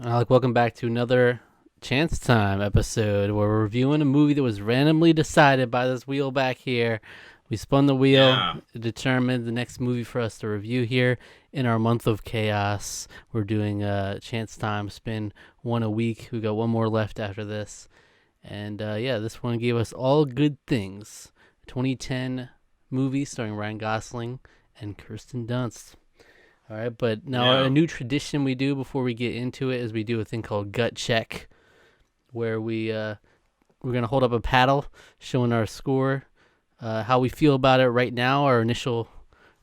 Alec, welcome back to another Chance Time episode where we're reviewing a movie that was randomly decided by this wheel back here. We spun the wheel, Yeah. determined the next movie for us to review here in our month of chaos. We're doing Chance Time, spin one a week. We got one more left after this. And this one gave us All Good Things, 2010 movie starring Ryan Gosling and Kirsten Dunst. All right, but now a Yeah. new tradition we do before we get into it is we do a thing called gut check, where we're gonna hold up a paddle showing our score, how we feel about it right now, our initial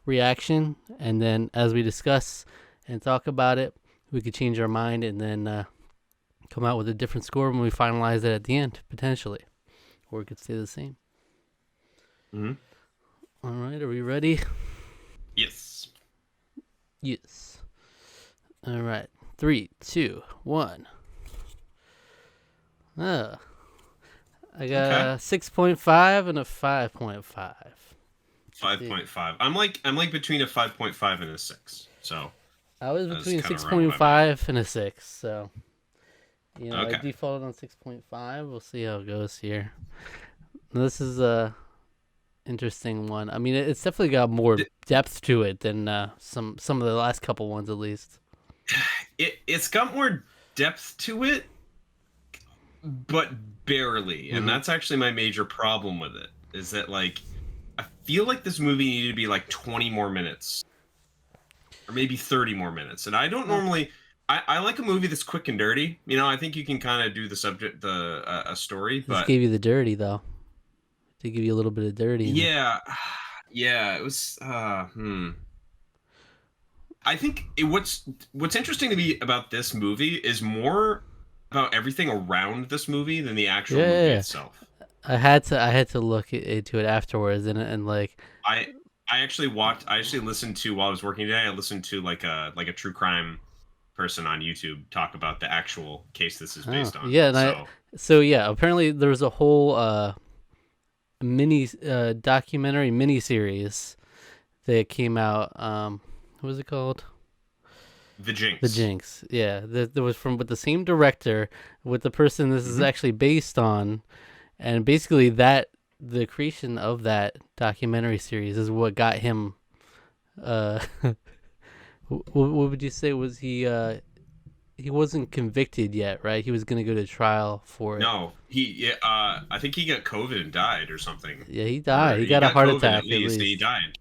reaction, and then as we discuss and talk about it, we could change our mind and then come out with a different score when we finalize it at the end, potentially, or it could stay the same. hmm All right, are we ready? Yes. Yes. All right, 3, 2, 1. I got Okay. a 6.5 and a 5.5. 5.5. I'm like between a 5.5 and a 6. So I was that's between kind of around what I'm at. 6.5 and a 6, so I Okay. defaulted on 6.5. We'll see how it goes here. This is interesting one. I mean, it's definitely got more Th- depth to it than some of the last couple ones, at least. It's got more depth to it, but barely. And Hmm. that's actually my major problem with it. Is that I feel like this movie needed to be like 20 more minutes. Or maybe 30 more minutes. And I don't Huh. normally I like a movie that's quick and dirty. I think you can kind of do the subject the a story, This but gave you the dirty though. To give you a little bit of dirty in it. yeah, yeah, it was. I think what's interesting to me about this movie is more about everything around this movie than the actual Yeah, movie yeah, yeah. itself. I had to look into it afterwards and like I I actually watched. I actually listened to while I was working today. I listened to like a true crime person on YouTube talk about the actual case this is oh based on. yeah, and I So so yeah, apparently there was a whole mini documentary mini series that came out. What was it called? the The Jinx. Jinx. Yeah, that was from with the same director, with the person this is hmm actually based on, and basically that the creation of that documentary series is what got him. Uh, what would you say was he? He wasn't convicted yet, right? He was gonna go to trial for it. No, he. Yeah, I think he got COVID and died or something, Yeah, he died. or He he got a got heart COVID at attack at least. And he least. died.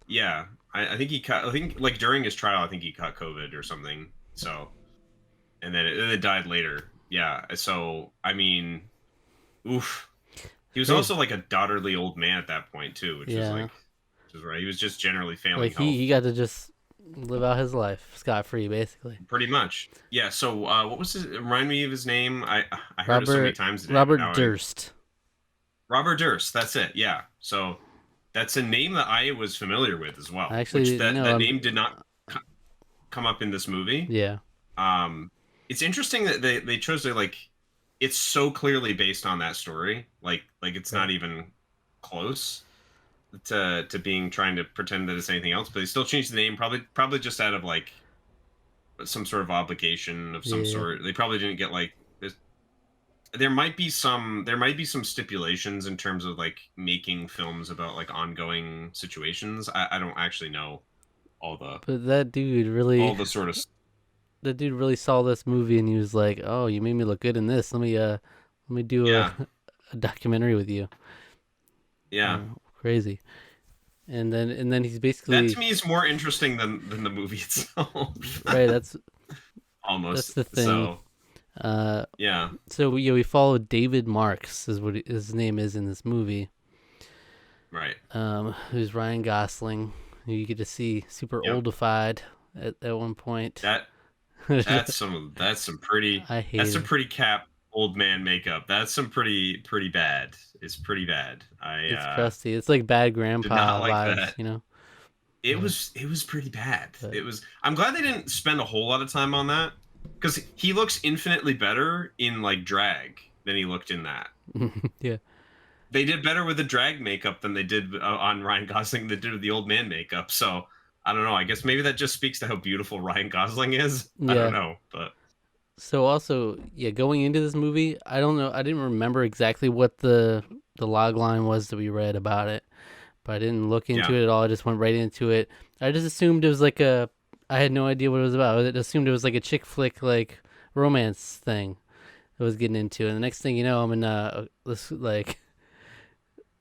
Yeah, I think he caught. I think like during his trial, I think he caught COVID or something. So and then it died later. Yeah. So I mean, oof. It's He was crazy. also like a daughterly old man at that point too, Yeah, which is right. He was just generally failing like he health, got to just live out his life scot free, basically. pretty much. Yeah. So what was his? Remind me of his name. I heard it so many Robert times today, but Robert now I Durst. Robert Durst. That's it. Yeah. So that's a name that I was familiar with as I well, which actually that no, name did not c- come up in this movie. yeah, Um, it's interesting that they chose to like. It's so clearly based on that story. Like it's right. not even close to being trying to pretend that it's anything else. But they still changed the name, probably just out of like some sort of obligation of some Yeah, sort. They probably didn't get like there might be some stipulations in terms of like making films about like ongoing situations. I don't actually know all the but that dude all really, the sort of that dude really saw this movie and he was like, "Oh, you made me look good in this. Let me do a, yeah, a documentary with you." yeah. Crazy. And then he's That to basically me is more interesting than the movie itself. right. That's Almost. the thing. So Uh, yeah. so we follow David Marks is what his name is in this movie. Right. Who's Ryan Gosling, who you get to see super Yep. oldified at one point. That I that's hate some him. pretty cap old man makeup. That's some pretty bad. It's pretty bad. I It's crusty. It's like bad did not grandpa like vibes, that. you know. It Uh, was pretty bad. but It was I'm glad they didn't spend a whole lot of time on that cuz he looks infinitely better in like drag than he looked in that. yeah, They did better with the drag makeup than they did on Ryan Gosling. They did with the old man makeup. So I don't know. I guess maybe that just speaks to how beautiful Ryan Gosling is. I don't yeah. know, but So also, yeah, going into this movie, I don't know, I didn't remember exactly what the log line was that we read about it, but I didn't look into Yeah, it at all. I just went right into it. I just assumed it was like a. I had no idea what it was about. I assumed it was like a chick flick, like romance thing I was getting into, and the next thing you know, I'm in this like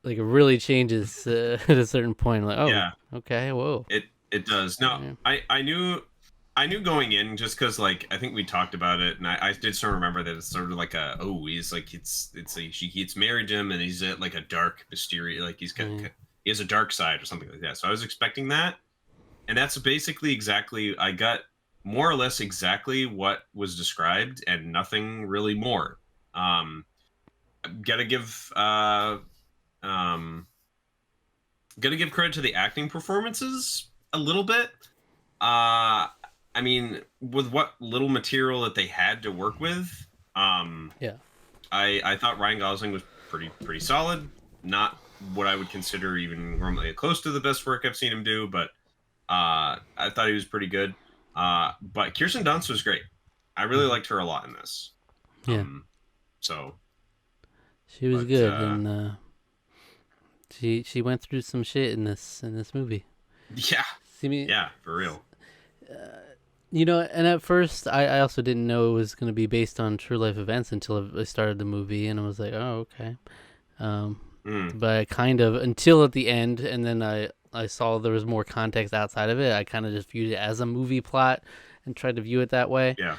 it really changes at a certain point. Like, oh, yeah. okay, whoa, It does. No, yeah, I knew going in just because like I think we talked about it, and I did sort of remember that it's sort of like a he's like it's like she gets married to him, and he's at like a dark mysterious like yeah, he has a dark side or something like that. So I was expecting that, and that's basically exactly I got more or less exactly what was described, and nothing really more. Um, gotta give um gotta give credit to the acting performances a little bit. I mean, with what little material that they had to work with, um, yeah, I thought Ryan Gosling was pretty solid. Not what I would consider even remotely close to the best work I've seen him do, but I thought he was pretty good. But Kirsten Dunst was great. I really mhm, liked her a lot in this. yeah. So, She was but good, and she went through some shit in this movie. yeah, See me, yeah, for real. you know, and at first I also didn't know it was going to be based on true life events until I started the movie, and I was like, oh, okay. Um, Mm, but I kind of until at the end, and then I saw there was more context outside of it. I kind of just viewed it as a movie plot and tried to view it that way. yeah,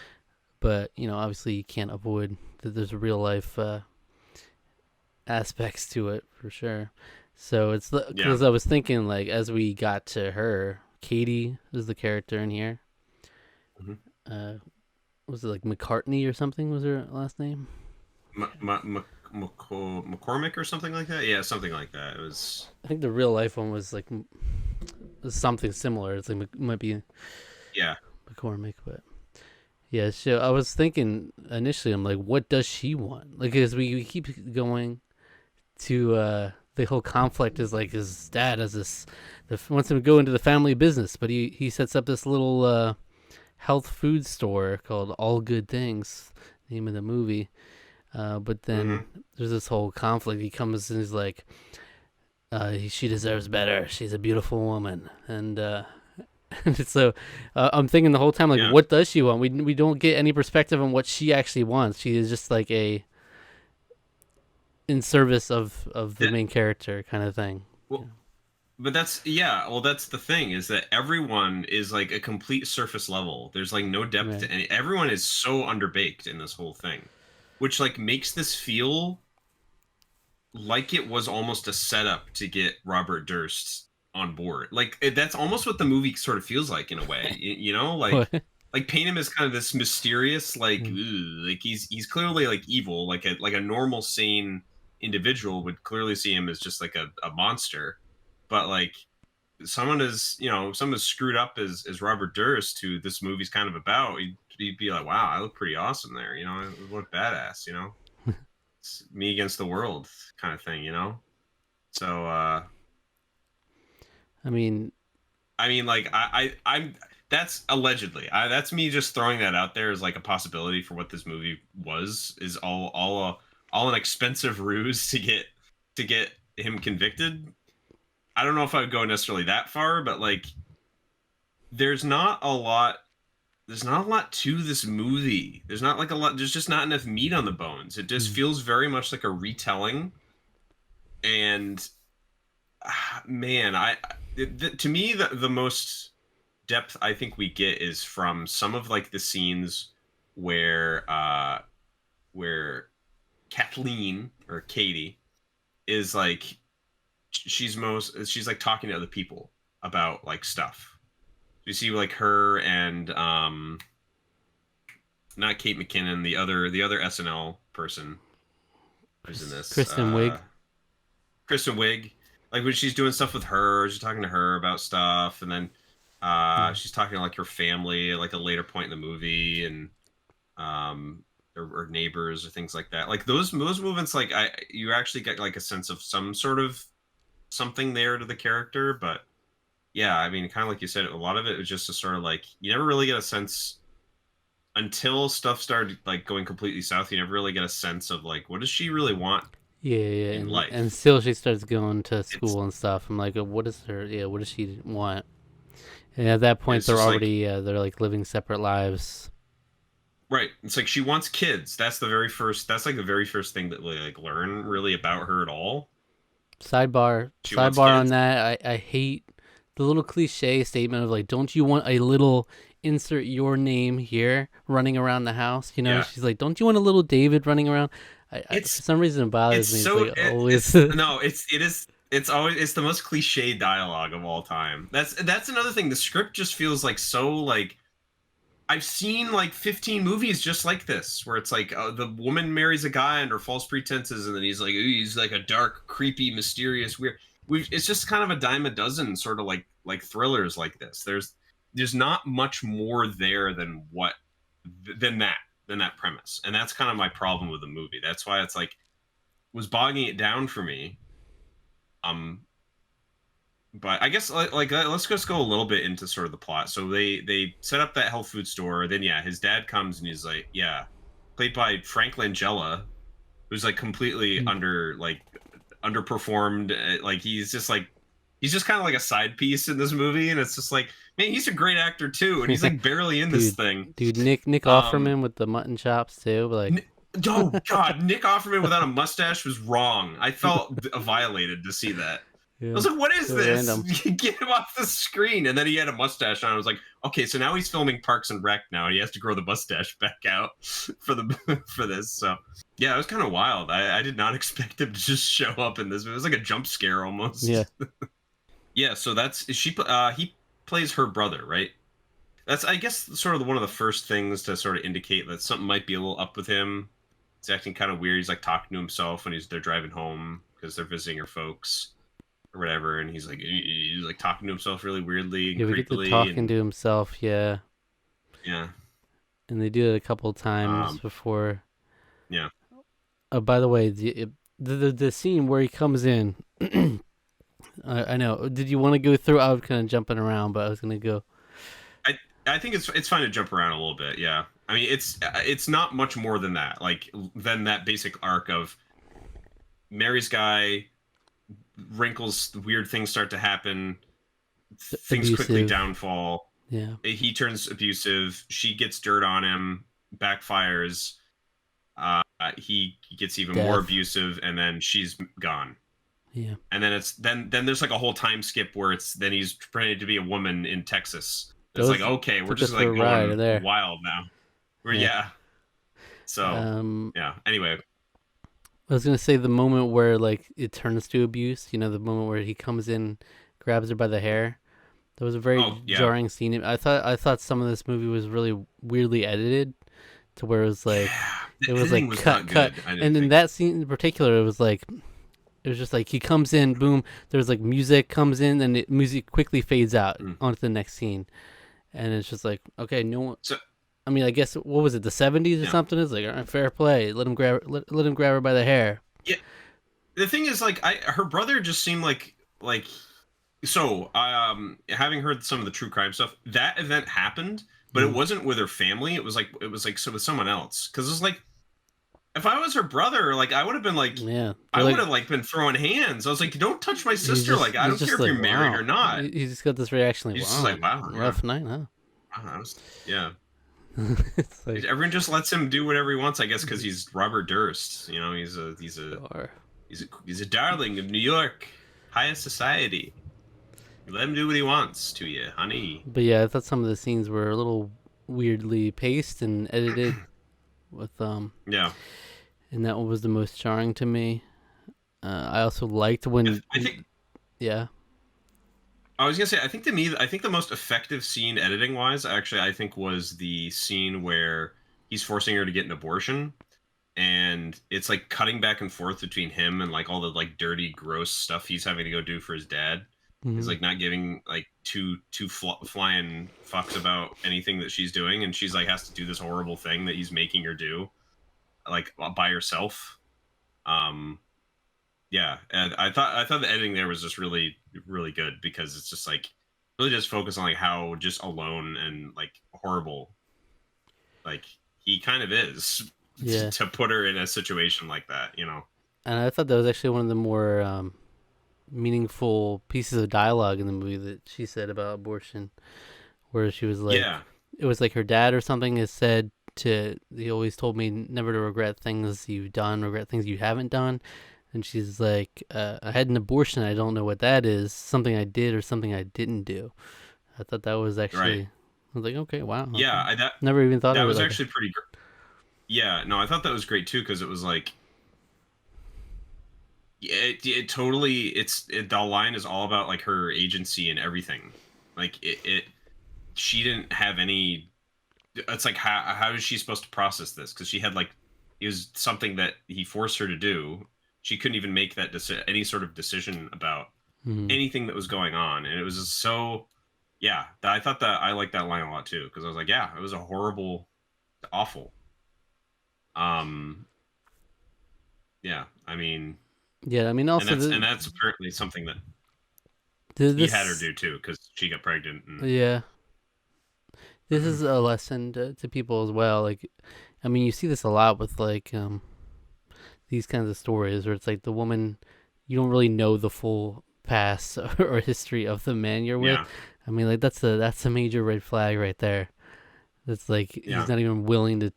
But you know, obviously, you can't avoid that there's real life aspects to it for sure. So it's yeah. because I was thinking like as we got to her, Katie is the character in here. Mhm. Uh, was it like McCartney or something? Was her last name? McCormick or something like that. Yeah, something like that. It was. I think the real life one was like was something similar. It's like might be Yeah, McCormick, but yeah. So I was thinking initially, I'm like, what does she want? Like, as we keep going to the whole conflict is like his dad has this wants him to go into the family business, but he sets up this little health food store called All Good Things, name of the movie. But then hmm there's this whole conflict. He comes and he's like, she deserves better. She's a beautiful woman, and and so I'm thinking the whole time, like, yeah, what does she want? We don't get any perspective on what she actually wants. She is just like a in service of the that, main character kind of thing. Yeah. well, but that's yeah. Well, that's the thing is that everyone is like a complete surface level. There's like no depth Right. to any. Everyone is so underbaked in this whole thing, which like makes this feel like it was almost a setup to get Robert Durst on board. Like that's almost what the movie sort of feels like in a way. You know, What? like paint him as kind of this mysterious, like Mm. like he's clearly like evil, like a normal sane individual would clearly see him as just like a monster, but like someone is someone as screwed up as Robert Durst, who this movie's kind of about, he'd be like, wow, I look pretty awesome there, I look badass, it's me against the world kind of thing, so I mean, I mean, like I'm that's allegedly. That's me just throwing that out there as like a possibility for what this movie was. Is all an expensive ruse to get him convicted. I don't know if I would go necessarily that far, but like there's not a lot. There's not a lot to this movie. There's not like a lot. There's just not enough meat on the bones. It just mm, feels very much like a retelling. And man, to me the most depth I think we get is from some of like the scenes where Kathleen or Katie is like she's like talking to other people about like stuff. You see like her and not Kate McKinnon, the other SNL person who's in this Kristen Wiig. Kristen Wiig, like when she's doing stuff with her, she's talking to her about stuff, and then Yeah. she's talking to like her family at like a later point in the movie, and um, or neighbors or things like that. Like those movements, like you actually get like a sense of some sort of something there to the character, but yeah, I mean, kind of like you said, a lot of it was just a sort of like you never really get a sense until stuff started like going completely south, you never really get a sense of like what does she really want Yeah, yeah, in and life. still she starts going to It's school and stuff. I'm like, what is her? Yeah, what does she want? And at that point, it's just like they're like living separate lives. right. It's like she wants kids. That's the very first. That's like the very first thing that we like learn really about her at all. She wants Sidebar on kids. that. I hate the little cliche statement of like, don't you want a little insert your name here running around the house? You know, Yeah. she's like, don't you want a little David running around? For It's some reason, it it's bothers me. It's so like always. it's no it is it's always it's the most cliche dialogue of all time. That's another thing. The script just feels like so like I've seen like 15 movies just like this, where it's like the woman marries a guy under false pretenses, and then he's like, "Ooh, he's like a dark, creepy, mysterious, weird." It's just kind of a dime a dozen, sort of like thrillers like this. There's not much more there than what than that than that premise, and that's kind of my problem with the movie. That's why it's like was bogging it down for me. Um, but I guess let's just go a little bit into sort of the plot. So they set up that health food store. Then yeah, his dad comes and he's like, yeah, played by Frank Langella, who's like completely underperformed. Like he's just kind of like a side piece in this movie, and it's just like man, he's a great actor too, and he's like barely in this dude, thing. Nick Um, Offerman with the mutton chops too. But like, oh God, Nick Offerman without a mustache was wrong. I felt violated to see that. I yeah, was like, what is so this? random. Get him off the screen. And then he had a mustache on. I was like, okay, so now he's filming Parks and Rec now, and he has to grow the mustache back out for the for this. So yeah, it was kind of wild. I did not expect him to just show up in this. It was like a jump scare Yeah, almost. Yeah, so that's he plays her brother, right? That's I guess sort of one of the first things to sort of indicate that something might be a little up with him. He's acting kind of weird. He's like talking to himself when they're driving home because they're visiting her folks or whatever, and he's like talking to himself really weirdly and yeah, we get to creepily, talking and to himself. Yeah, yeah, and they do it a couple times um, before. yeah. Oh, by the way, the scene where he comes in. I know. Did you want to go through? I was kind of jumping around, but I was gonna go. I think it's fine to jump around a little bit. Yeah, I mean it's not much more than that. Like than that basic arc of Mary's guy, wrinkles, weird things start to happen, things quickly Abusive. downfall. Yeah. He turns abusive. She gets dirt on him, backfires. He gets even more Death. abusive, and then she's gone. Yeah. And then then there's like a whole time skip where it's then he's pretending to be a woman in Texas. It's like Those okay, we're took us just for a like ride going there. wild now. We're Yeah. yeah. So Um, yeah. Anyway, I was gonna say the moment where like it turns to abuse. You know, the moment where he comes in, grabs her by the hair. That was a oh very yeah, jarring scene. I thought some of this movie was really weirdly edited, to where yeah. it The was editing like was not cut, good. I didn't and in think. that scene in particular, it was just like he comes in, boom. There's like music comes in, and music quickly fades out Mm. onto the next scene, and it's just like okay, no one. So I mean, I guess what was it, the '70s or yeah, something? It's like all right, fair play. Let him grab her by the hair. yeah. The thing is, like, her brother just seemed like so. Having heard some of the true crime stuff, that event happened, but it Mm. wasn't with her family. It was like so with someone else. Because it's like if I was her brother, like I would have been like, Yeah, they're I would like have like been throwing hands. I was like, don't touch my sister. Like I he's don't care just if like you're married or wow. not. He just got this reaction like He's just wow, like, wow, yeah, rough night, huh? wow, yeah. It's like Everyone just lets him do whatever he wants, I guess, because he's Robert Durst. You know, sure. he's a darling of New York, high society. You let him do what he wants to you, honey. But yeah, I thought some of the scenes were a little weirdly paced and edited with Yeah, and that one was the most jarring to me. I also liked when I think yeah. I was gonna say, I think to me, I think the most effective scene editing wise, actually, I think was the scene where he's forcing her to get an abortion, and it's like cutting back and forth between him and like all the like dirty, gross stuff he's having to go do for his dad. He's Mhm. like not giving like flying fucks about anything that she's doing, and she's like has to do this horrible thing that he's making her do, like by herself. Um, yeah, and I thought the editing there was just really good because it's just like really just focus on like how just alone and like horrible Like he kind of is Yeah. to put her in a situation like that, you know. And I thought that was actually one of the more meaningful pieces of dialogue in the movie that she said about abortion, where she was like, Yeah, it was like her dad or something has said to, he always told me never to regret things you've done, regret things you haven't done. And she's like, I had an abortion. I don't know what that is. Something I did or something I didn't do. I thought that was right. actually, I was like, okay, wow. Yeah, Okay. that Never even thought that of it was like that. actually pretty great. Yeah, no, I thought that was great too because it was like it totally the line is all about like her agency and everything. Like it she didn't have any. It's like how is she supposed to process this? Because she had like it was something that he forced her to do. She couldn't even make that any sort of decision about Hmm. anything that was going on, and it was just so. Yeah, I thought that I liked that line a lot too because I was like, yeah, it was a horrible, awful. Um, yeah, I mean, Yeah, I mean, also, and that's apparently something that he had her this, do too because she got pregnant and yeah, this is a lesson to people as well. Like, I mean, you see this a lot with like these kinds of stories where it's like the woman, you don't really know the full past or history of the man you're with. yeah, I mean, like that's a major red flag right there. It's like he's yeah, not even willing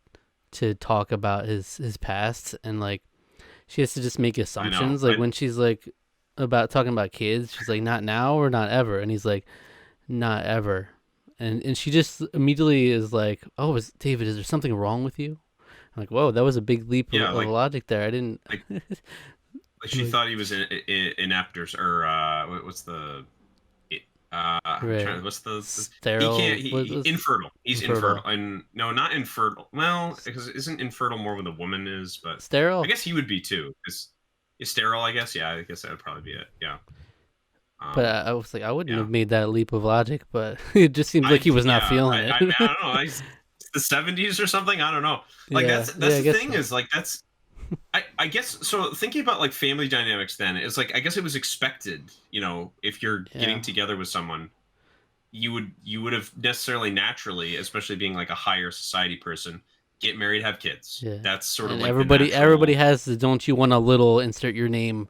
to talk about his past, and like she has to just make I know. assumptions. Like when she's like about talking about kids, she's like not now or not ever, and he's like not ever, and she just immediately is like, oh, David, is there something wrong with you? I'm like, whoa, that was a big leap Yeah, of logic there. I didn't. like she Like, thought he was inept or what's the right, what's he can't sterile, he infertile. He's infertile infertile, and no, not infertile. Well, because isn't infertile more when the woman is? But I sterile. guess he would be too. Because he's sterile. I guess. Yeah, I guess that would probably be it. Yeah. But I was like, I wouldn't Yeah. have made that leap of logic, but it just seems like he was not Yeah. feeling I it. don't know. The 70s or something. I don't know. Like Yeah, yeah, that's I the guess thing so. is like that's I guess so thinking about like family dynamics then is like I guess it was expected, you know, if you're Yeah, getting together with someone, you would have necessarily naturally, especially being like a higher society person, get married, have kids. yeah. That's sort of And like the everybody natural. has the "don't you want a little insert your name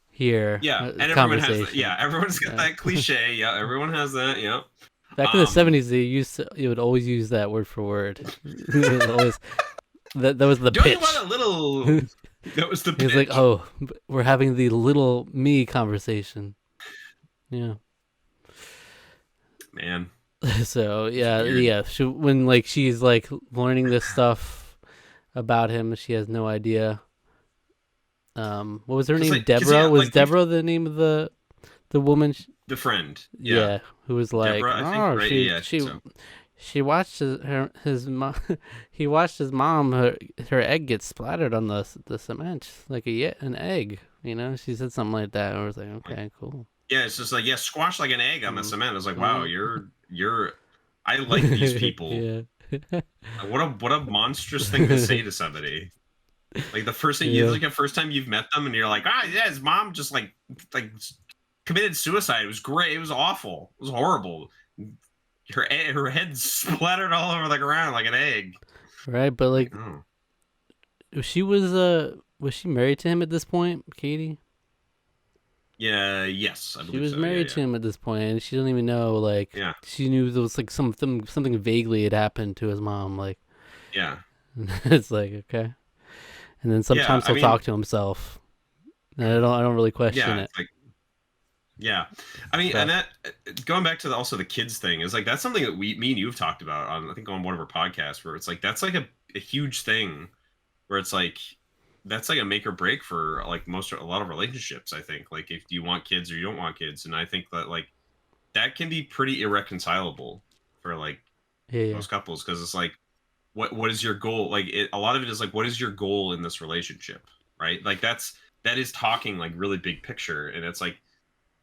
here" Yeah, and everyone has that. conversation. Yeah, everyone's got Yeah. that cliche. Yeah, everyone has that. Yeah. Back in the Um, '70s, you would always use that word for word. It was always that was the don't you want pitch. a little? It's That was the like, pitch. oh, we're having the little me conversation. Yeah. Man, So it's yeah, weird. yeah. When like she's like learning this stuff about him, she has no idea. What was her Because name? like, because Deborah. yeah, Was like we've Deborah the name of the woman? the friend. Yeah, Yeah, who was like, Deborah, I think. oh, Right? Yeah, I think so. she watched his mom. He watched his mom. Her egg get splattered on the cement like an egg. You know, she said something like that. I was like, Like, okay, cool. yeah, it's just like yeah, squash like an egg on the Mm. cement. I was like, wow, Mm. you're. I like these people. Yeah. What a monstrous thing to say to somebody. Like the first thing you Yeah. like the first time you've met them and you're like, ah, yeah, his mom just like committed suicide. It was great. It was awful. It was horrible. Her head splattered all over the ground like an egg. Right, but like Like, oh. she was she married to him at this point, Katie? Yeah, yes, I She believe was so. Yeah, married to him at this point, and she didn't even know. Like yeah, she knew there was like something vaguely had happened to his mom. Like yeah, it's like okay, and then yeah. sometimes I he'll mean, talk to himself, and I don't really question yeah, it. it's like yeah. I mean, and So that going back to also the kids thing is like that's something that me and you've talked about on I think on one of our podcasts where it's like that's like a huge thing where it's like that's like a make or break for like a lot of relationships. I think like if you want kids or you don't want kids, and I think that like that can be pretty irreconcilable for like yeah, yeah, most couples because it's like what is your goal? Like a lot of it is like what is your goal in this relationship, right? Like that is talking like really big picture, and it's like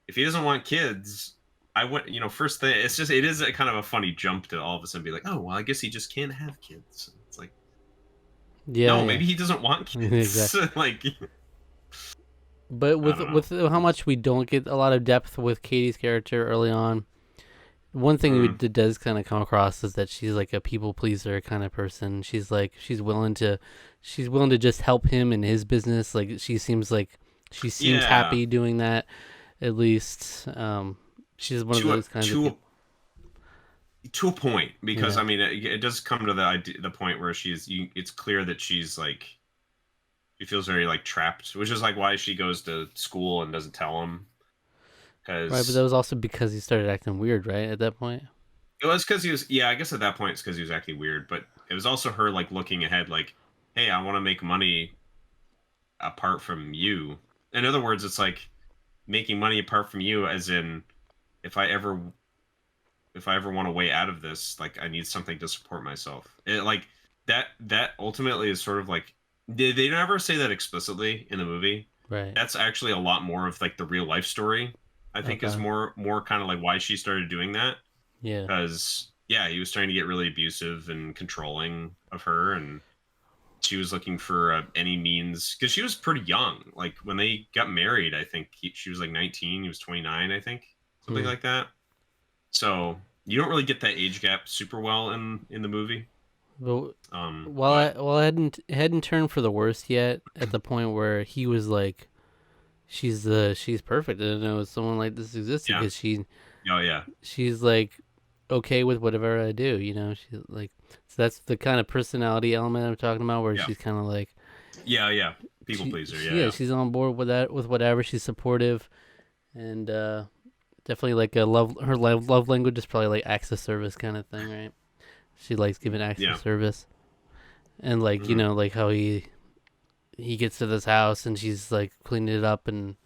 if he doesn't want kids. I went, first thing, it is a kind of a funny jump to all of a sudden be like, oh, well, I guess he just can't have kids. It's like, yeah, no, yeah, maybe he doesn't want kids. exactly. Like, But I with don't know. with how much we don't get a lot of depth with Katie's character early on, one thing Mm. that does kind of come across is that she's like a people pleaser kind of person. She's willing to just help him in his business. Like she seems Yeah, happy doing that. At least, she's one of to a those kinds of to people. to a point, because Yeah. I mean it does come to the point where it's clear that she's like she feels very like trapped, which is like why she goes to school and doesn't tell him, Right, but that because was also because he started acting weird, right? At that point. it was because he was, yeah, I guess at that point it's because he was acting weird, but it was also her like looking ahead, like, hey, I want to make money apart from you. In other words, it's like making money apart from you, as in if I ever if I ever want a way out of this, like I need something to support myself. Like that ultimately is sort of like they never say that explicitly in the movie. Right. That's actually a lot more of like the real life story. I think is Okay. more kind of like why she started doing that, Yeah. because yeah, he was trying to get really abusive and controlling of her, and she was looking for any means, because she was pretty young. Like when they got married, I think she was like 19, he was 29, I think, something Hmm. like that. So you don't really get that age gap super well in the movie. But But it hadn't turned for the worst yet. At the point where he was like, she's perfect. I didn't know someone like this existed yeah, because oh yeah, she's like okay with whatever I do. She's like, so that's the kind of personality element I'm talking about, where yeah, she's kind of like yeah. People pleaser, yeah, yeah, yeah. she's on board with that, with whatever. She's supportive, and definitely like a love language is probably like acts of service kind of thing, right? She likes giving acts of Yeah. service, and like Hmm. like how he gets to this house and she's like cleaning it up and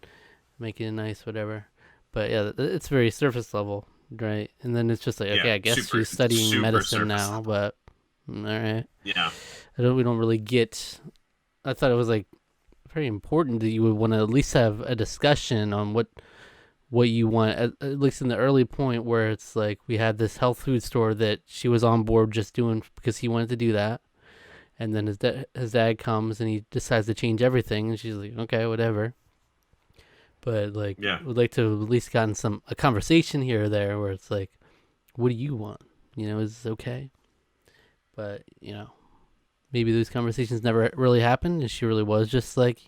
making it nice, whatever. But yeah, it's very surface level, right? And then it's just like, Yeah, okay, I guess super she's studying super medicine surface now, level. but all right. Yeah. We don't really get. I thought it was like very important that you would want to at least have a discussion on what you want, at least in the early point where it's like we had this health food store that she was on board just doing because he wanted to do that, and then his dad comes and he decides to change everything, and she's like, okay, whatever. But like, Yeah. would like to at least gotten a conversation here or there where it's like, what do you want? Is this okay? But maybe those conversations never really happened, and she really was just like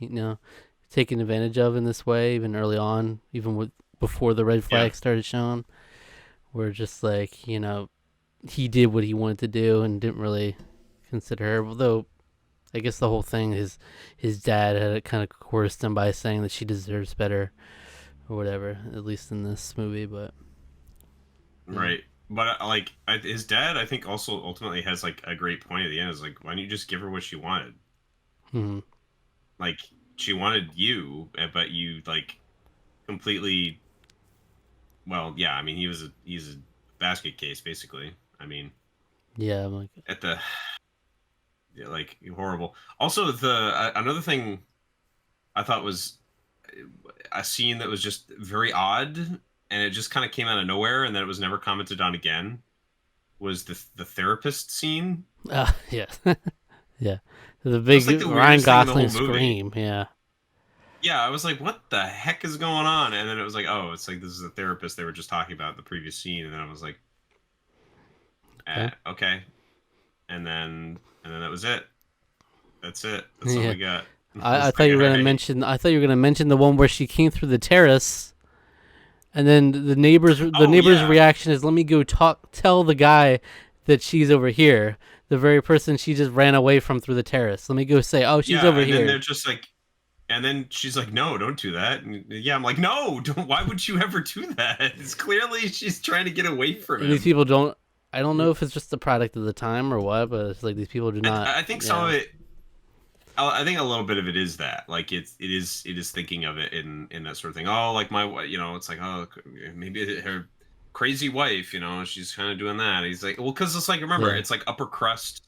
taken advantage of in this way, even early on, even with before the red Yeah. flag started showing. Where just like he did what he wanted to do and didn't really consider her. Although I guess the whole thing is his dad had kind of coerced him by saying that she deserves better or whatever. At least in this movie, but yeah. Right. But like his dad, I think also ultimately has like a great point at the end. Is like, why don't you just give her what she wanted? Hmm. Like she wanted you, but you like completely. Well, yeah. I mean, he's a basket case basically. I mean, Yeah, I'm like, at the yeah, like horrible. Also, the another thing I thought was a scene that was just very odd, and it just kind of came out of nowhere, and then it was never commented on again. Was the therapist scene? yeah, yeah. The That was big like the Ryan weirdest thing in the Gosling whole movie. scream. Yeah, Yeah, I was like, what the heck is going on? And then it was like, oh, it's like this is the therapist they were just talking about in the previous scene. And then I was like, okay. okay. And then that was it. That's it. That's all Yeah. we got. I It's thought like, you all were gonna right. mention. I thought you were gonna mention the one where she came through the terrace, and then Oh the neighbor's yeah. reaction is, "Let me go tell the guy that she's over here." The very person she just ran away from through the terrace. Let me go say, "Oh, she's Yeah. over And then here." they're just like, and then she's like, no, don't do that. And yeah, I'm like, no, don't. Why would you ever do that? It's clearly she's trying to get away from And these him. people don't. I don't know if it's just the product of the time or what, but it's like these people do I, not. I think some Yeah. of it. I think a little bit of it is that, like, it is thinking of it in that sort of thing. Oh, like it's like, oh, maybe her crazy wife, she's kind of doing that. He's like, well, because it's like, remember, Yeah. it's like upper crust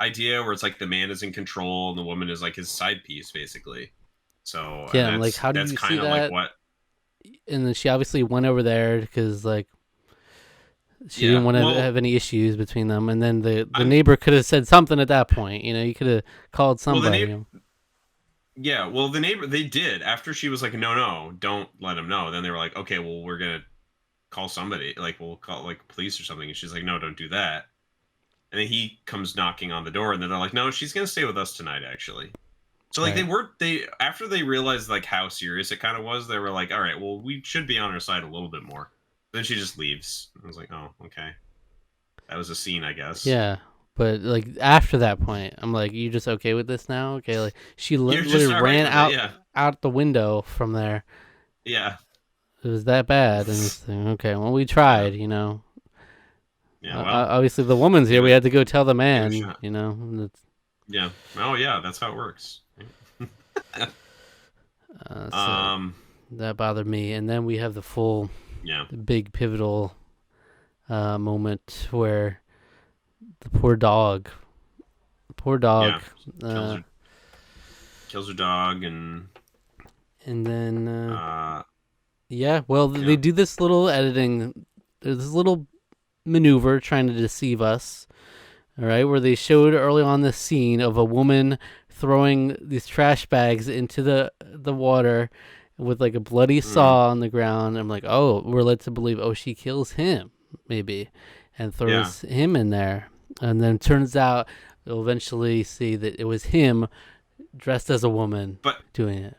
idea where it's like the man is in control and the woman is like his side piece, basically. So, and Yeah. I'm like, that's how do that's you see kind of like that? what, And then she obviously went over there because like she didn't yeah. want to Well, have any issues between them. And then the I'm neighbor could have said something at that point. You could have called well, the somebody. neighbor. Yeah, well, the neighbor, they did after she was like, no, no, don't let him know. Then they were like, okay, well, we're gonna call somebody, like we'll call like police or something. And she's like, no, don't do that. And then he comes knocking on the door, and then they're like, no, she's gonna stay with us tonight, actually. So like Right. they after they realized like how serious it kind of was, they were like, all right, well, we should be on her side a little bit more. Then she just leaves. I was like, oh, okay, that was a scene, I guess. Yeah. But like after that point, I'm like, you just okay with this now? Okay, like she You're literally just all right ran with it, yeah, out the window from there. yeah, It was that bad, and it's like, okay. Well, we yeah, tried, you know. yeah. Well, Obviously, the woman's here. give We it had to go tell the give it a man, shot. you know. And Yeah. Oh yeah, that's how it works. so um. that bothered me. And then we have Yeah. the big pivotal moment where the poor dog, Yeah. Kills uh, her. Kills her dog, and and then uh. yeah, well, they Yeah. do this little editing, this little maneuver trying to deceive us. All right, where they showed early on the scene of a woman throwing these trash bags into the water with like a bloody Mm, saw on the ground. I'm like, oh, we're led to believe, oh, she kills him maybe, and yeah. throws him in there, and then turns out you'll eventually see that it was him dressed as a woman But doing it.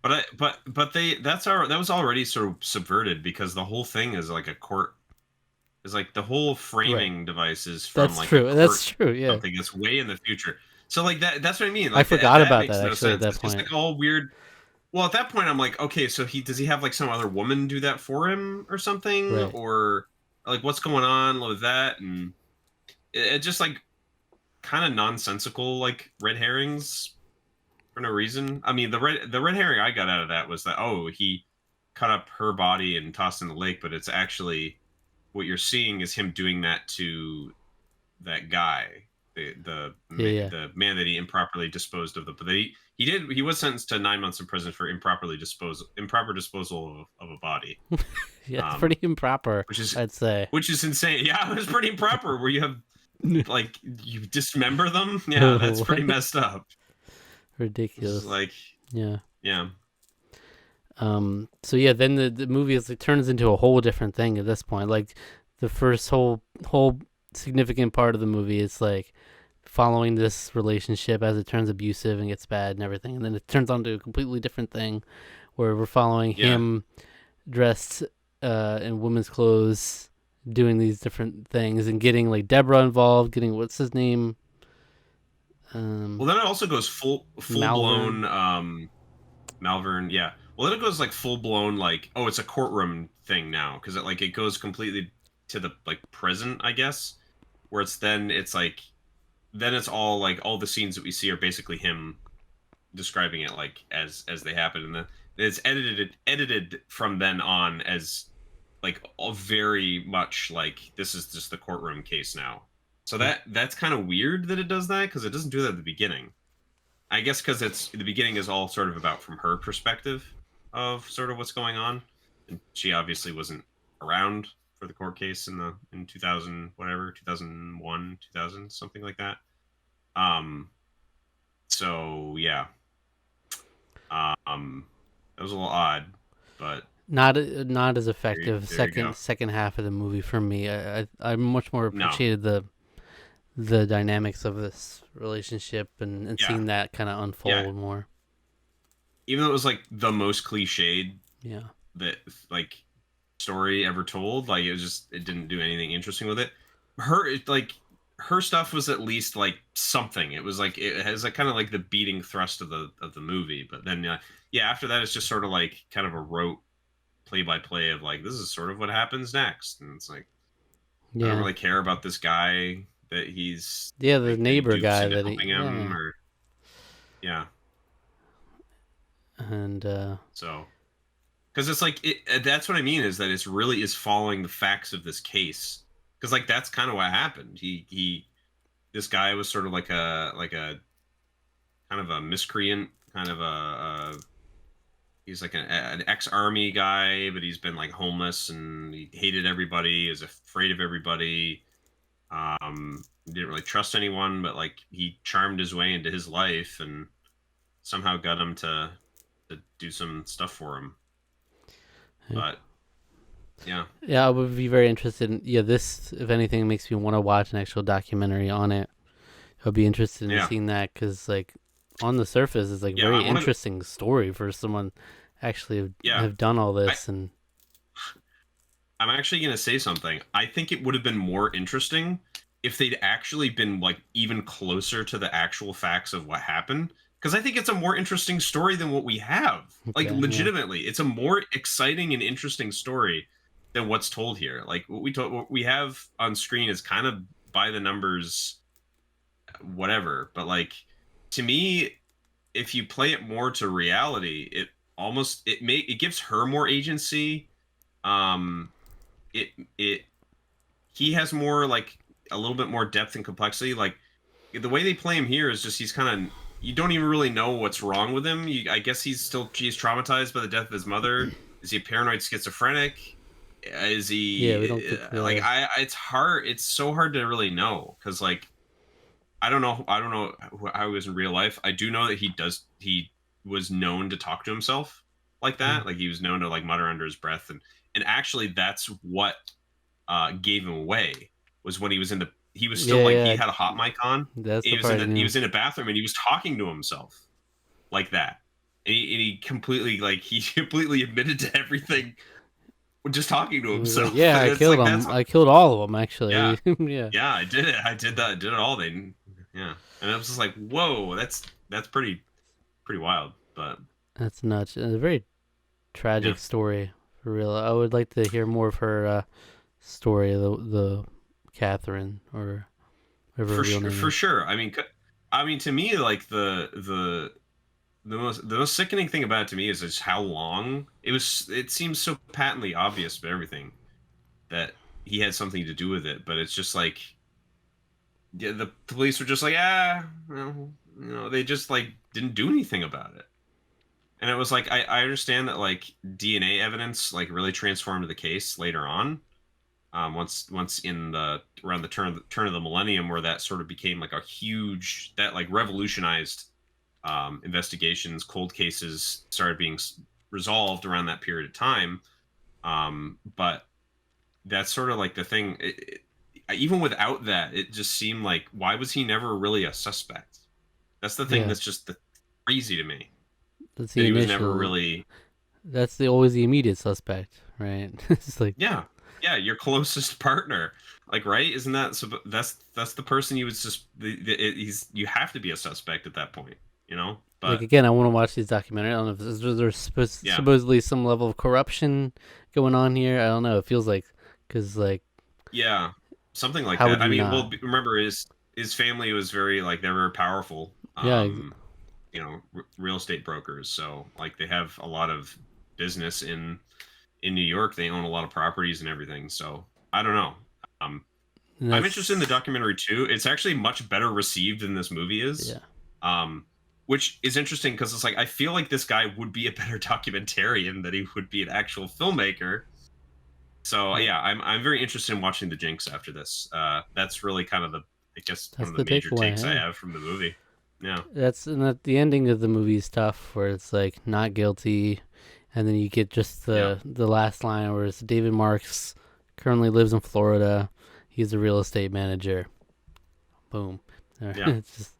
but they that was already sort of subverted because the whole thing is like a court is like the whole Right. framing device is from That's like a true. court That's true. Yeah, something that's way in the future. So like that's what I mean. I Like forgot that about makes that no actually at sense. that It's just point. like all weird. Well, at that point, I'm like, okay, so he have like some other woman do that for him or something, Right. or like what's going on with that, and it just like kind of nonsensical like red herrings for no reason. I mean, the red herring I got out of that was that oh he cut up her body and tossed in the lake, but it's actually what you're seeing is him doing that to that guy, Yeah. Yeah. the man that he improperly disposed of the. But he was sentenced to 9 months in prison for improper disposal of a body, Yeah. It's um, pretty improper, which is I'd say. which is insane. Yeah, it was pretty improper. Where you have like you dismember them. Yeah, that's pretty What? messed up. This is Ridiculous. like Yeah. yeah So yeah, then the movie it turns into a whole different thing at this point. Like the first whole significant part of the movie is like following this relationship as it turns abusive and gets bad and everything, and then it turns on to a completely different thing where we're following yeah. him dressed in women's clothes doing these different things and getting like Deborah involved, getting what's his name, Well, then it also goes full Malvern. blown Malvern, yeah. Well, then it goes like full blown like oh, it's a courtroom thing now because it goes completely to the like present, I guess, where it's like then it's all like all the scenes that we see are basically him describing it like as they happen, and then it's edited from then on as like all very much like this is just the courtroom case now. So that's kind of weird that it does that because it doesn't do that at the beginning. I guess because it's the beginning is all sort of about from her perspective of sort of what's going on, and she obviously wasn't around for the court case in 2000 whatever 2001 2000 something like that. Um, so yeah, that was a little odd, but Not as there you, effective there you go. second half of the movie for me. I much more No, appreciated the dynamics of this relationship and yeah, seeing that kind of yeah. unfold more. Even though it was like the most cliched Yeah. that like story ever told. Like it didn't do anything interesting with it. Like her stuff was at least like something. It was like it has like kind of like the beating thrust of the movie. But then yeah, after that it's just sort of like kind of a rote play by play of like this is sort of what happens next, and it's like I don't Yeah. really care about this guy that he's Yeah, the like that he neighbor dupes guy into that helping yeah. him or yeah. And So because it's like that's what I mean is that it's really is following the facts of this case because like that's kind of what happened. He this guy was sort of like a kind of a miscreant, kind of he's like an ex-army guy, but he's been like homeless and he hated everybody, is afraid of everybody. Didn't really trust anyone, but like he charmed his way into his life and somehow got him to do some stuff for him. yeah. But Yeah. Yeah, I would be very interested in, yeah, this, if anything, makes me want to watch an actual documentary on it. I'd be interested in Yeah. seeing that because, like, on the surface, it's like Yeah. very I want to. interesting story for someone actually Yeah. have done all I, this. And I'm actually going to say something. I think it would have been more interesting if they'd actually been like even closer to the actual facts of what happened. Because I think it's a more interesting story than what we have. Like, okay, yeah, legitimately, it's a more exciting and interesting story than what's told here. Like, what we have on screen is kind of by the numbers, whatever. But like, to me, if you play it more to reality, it gives her more agency. Um, it he has more like a little bit more depth and complexity. Like the way they play him here is just he's kind of you don't even really know what's wrong with him. I guess he's traumatized by the death of his mother. Is he a paranoid schizophrenic? Is yeah, we he don't get like the It's hard. It's so hard to really know because like I don't know. I don't know how he was in real life. I do know that He was known to talk to himself like that. Like he was known to like mutter under his breath, and actually that's what gave him away was when he was in the he was still yeah, like he yeah. had a hot mic on. That's the part I He knew. was in a bathroom and he was talking to himself like that. And he completely like he completely admitted to everything just talking to He was like, himself. "Yeah, I It's killed like him. I killed all of them, yeah. actually." Yeah, Yeah, I did it. I did that. I did it all. Yeah. And I was just like, "Whoa, that's pretty wild." But that's nuts. It's a very yeah. tragic story for real. I would like to hear more of her story, the Catherine or whatever her real name For is. sure. I mean to me like the most sickening thing about it to me is just how long it was. It seems so patently obvious, but everything that he had something to do with it. But it's just like yeah, the police were just like well, they just like didn't do anything about it. And it was like I understand that like DNA evidence like really transformed the case later on. Once in the around the turn of the millennium, where that sort of became like a huge that like revolutionized investigations, cold cases started being resolved around that period of time. But that's sort of like the thing. Even without that, it just seemed like why was he never really a suspect? That's the thing Yeah, that's just crazy to me that's that the he was never initial. really. That's the always the immediate suspect, right? It's like, Yeah, yeah, your closest partner, like right? Isn't that that's the person you would just he's you have to be a suspect at that point, you know? like But again, I want to watch these documentaries. I don't know if there's yeah, supposedly some level of corruption going on here. I don't know. It feels like because like yeah, something like how would that. I you mean, not? well, remember his family was very like they were powerful, Yeah, real estate brokers. So like they have a lot of business in New York. They own a lot of properties and everything. So I don't know. Um, and I'm interested in the that's documentary too. It's actually much better received than this movie is. yeah. Um, which is interesting because it's like I feel like this guy would be a better documentarian than he would be an actual filmmaker. So Well, yeah, I'm very interested in watching the Jinx after this. That's really kind of the I guess one that's of the the major takeaway. takes I Hey, have from the movie. Yeah, that's and that the ending of the movie is tough, where it's like not guilty, and then you get just yeah, the last line where it's David Marks currently lives in Florida. He's a real estate manager. Boom. yeah. It's just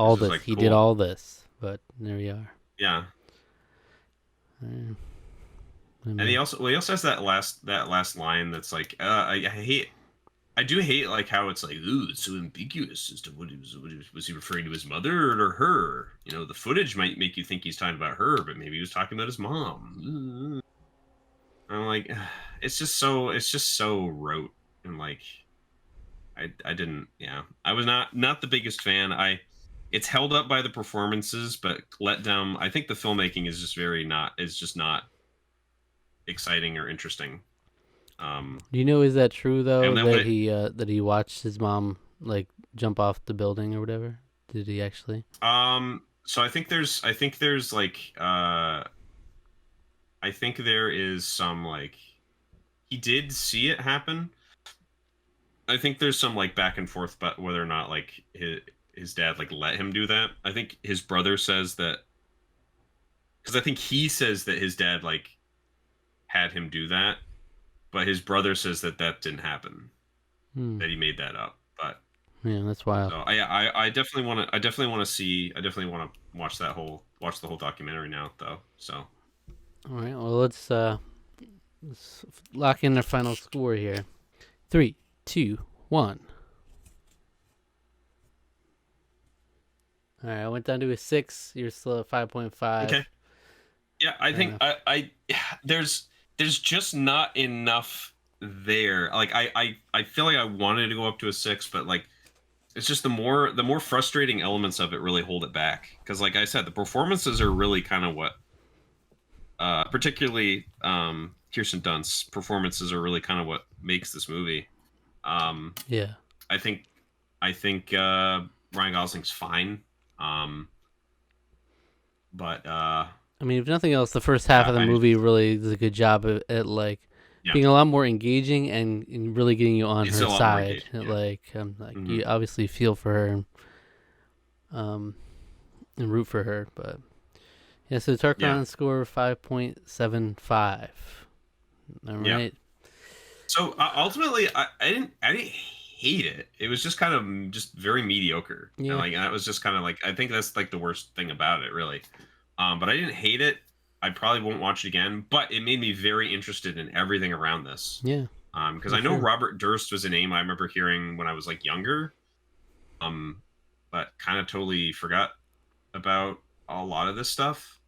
It's all just this. like He did cool. all this, but there we are. Yeah, Uh, I and mean, he also has that last line that's like I hate I do hate like how it's like, ooh, it's so ambiguous as to was he referring to his mother or to her? You know, the footage might make you think he's talking about her, but maybe he was talking about his mom. I'm like, it's just so rote and like I didn't yeah I was not the biggest fan. It's held up by the performances, but let down. I think the filmmaking is just just not exciting or interesting. Um, do you know is that true though and then when that he watched his mom like jump off the building or whatever? Did he actually? so I think there's like I think there is some like he did see it happen. I think there's some like back and forth but whether or not like his dad like let him do that. I think his brother says that because I think he says that his dad like had him do that. but his brother says that didn't happen. Hmm. That he made that up. But Yeah, that's wild. so I definitely want to. I definitely want to see. I definitely want to watch the whole documentary now, though. So All right. Well, let's lock in our final score here. 3, 2, 1. All right. I went down to a 6. You're still at 5.5. okay. Yeah, I think I there's just not enough there. Like I feel like I wanted to go up to a 6, but like it's just the more frustrating elements of it really hold it back. Because like I said, the performances are really kind of what, particularly Kirsten Dunst's performances are really kind of what makes this movie. Yeah. I think Ryan Gosling's fine, but I mean, if nothing else, the first half yeah, of the movie really does a good job at like yeah, being a lot more engaging and really getting you on it's her a lot more side. engaging, yeah. Like Mhm. you obviously feel for her, and root for her. But yeah, so Tarqaron Yeah. score 5.75. All Yeah. right. So ultimately, I didn't hate it. It was just kind of just very mediocre. And Yeah. like that was just kind of like I think that's like the worst thing about it, really. But I didn't hate it. I probably won't watch it again, but it made me very interested in everything around this. Yeah. Because For I know sure. Robert Durst was a name I remember hearing when I was like younger. But kind of totally forgot about a lot of this stuff.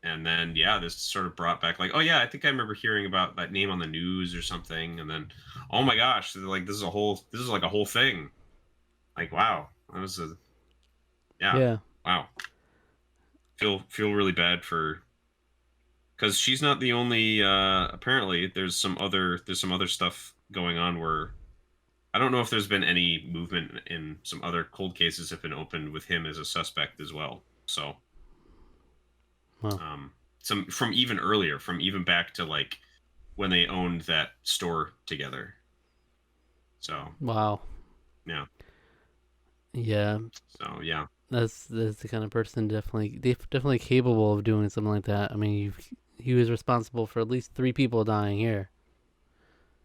And then yeah, this sort of brought back like, oh yeah, I think I remember hearing about that name on the news or something. And then, oh my gosh, like this is like a whole thing. Like wow, that was a yeah, Yeah. wow. Feel really bad for because she's not the only. Apparently, there's some other stuff going on where I don't know if there's been any movement in some other cold cases have been opened with him as a suspect as well. So, Wow. some from even earlier, from even back to like when they owned that store together. So, Wow. yeah. Yeah. So, yeah. That's the kind of person definitely capable of doing something like that. I mean, he was responsible for at least 3 people dying here.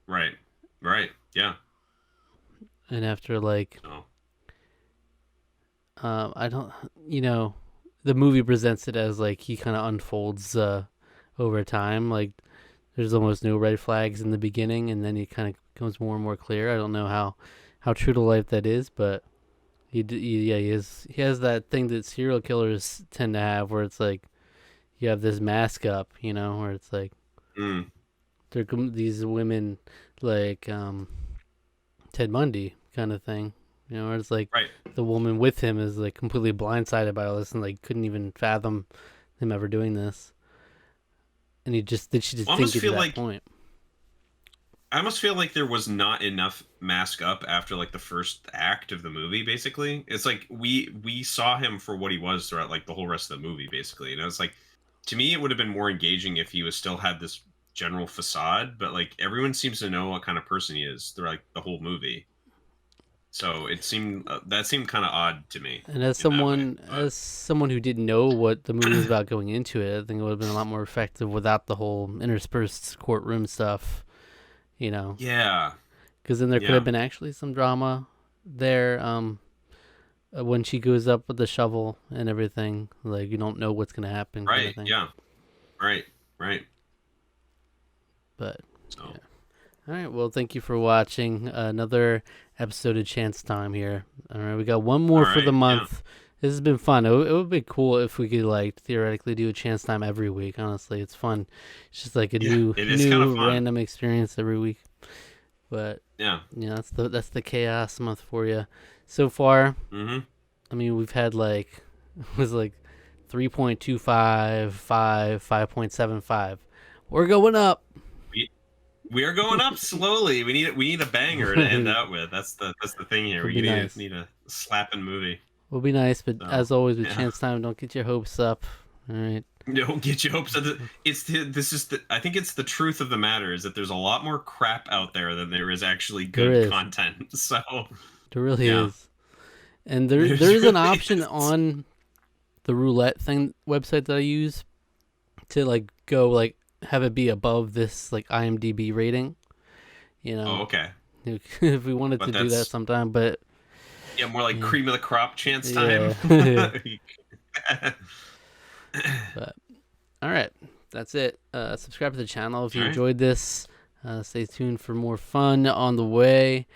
Right. Right. Yeah. And after like So, I don't, the movie presents it as like he kind of unfolds over time. Like there's almost no red flags in the beginning, and then it kind of becomes more and more clear. I don't know how true to life that is, but he has that thing that serial killers tend to have, where it's like you have this mask up, where it's like mm, these women like Ted Bundy kind of thing. Where it's like right. the woman with him is like completely blindsided by all this and like couldn't even fathom him ever doing this. And she just I didn't almost get to feel that like point. I almost feel like there was not enough mask up after like the first act of the movie. Basically, it's like we saw him for what he was throughout like the whole rest of the movie, basically. And I was like, to me, it would have been more engaging if he was still had this general facade, but like everyone seems to know what kind of person he is throughout like, the whole movie. So it seemed that seemed kind of odd to me And as in that way. But someone who didn't know what the movie was about going into it, I think it would have been a lot more effective without the whole interspersed courtroom stuff. yeah, Because then there could yeah, have been actually some drama there. When she goes up with the shovel and everything, like you don't know what's gonna happen, kind right, of thing. yeah, right, right. But So yeah. All right. Well, thank you for watching another episode of Chance Time here. All right, we got one all more for the right, yeah, month. This has been fun. It would be cool if we could like theoretically do a Chance Time every week. Honestly, it's fun. It's just like a yeah. new It is kind of fun. random experience every week. But Yeah. that's the chaos month for you. So far, Mm-hmm. I mean, we've had like it was like 3.25, 5.75. We're going up. We are going up slowly. We need a banger to end out with. That's the thing here. Would We be nice. need a slapping movie. Will be nice, but So as always with yeah, Chance Time, don't get your hopes up. All right. don't get your hopes up. This is the I think it's the truth of the matter is that there's a lot more crap out there than there is actually There good is. content. So There really yeah, is. And there There's is an really option is. on the roulette thing website that I use to like go like have it be above this like IMDb rating. You Oh, know, okay. if we wanted But to do that that's sometime, but more like yeah, cream of the crop chance time. yeah. But all right, that's it. Subscribe to the channel if you All right. enjoyed this. Stay tuned for more fun on the way.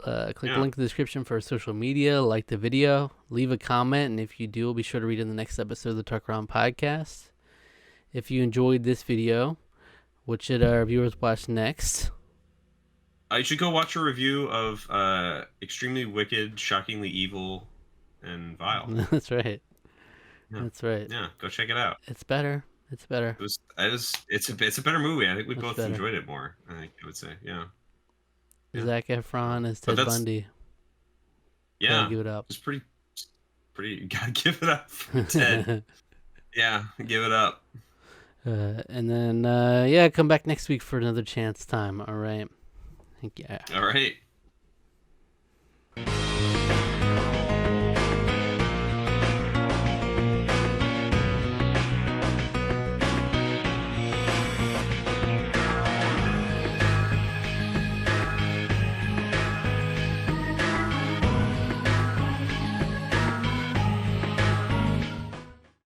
Click the Yeah. link in the description for our social media. Like the video, leave a comment, and if you do, we'll be sure to read it in the next episode of the Tarqaron podcast. If you enjoyed this video, what should our viewers watch next? You should go watch a review of Extremely Wicked, Shockingly Evil, and Vile. That's right. Yeah. That's right. Yeah, go check it out. It's better. It's better. It's a better movie. I think we Much both better. enjoyed it more. I would say, yeah. Yeah. Zac Efron as But Ted that's Bundy. Gotta yeah. give it up. It's pretty. You gotta give it up for Ted. Yeah, give it up. And then, yeah, come back next week for another chance time. All right. Yeah. All right.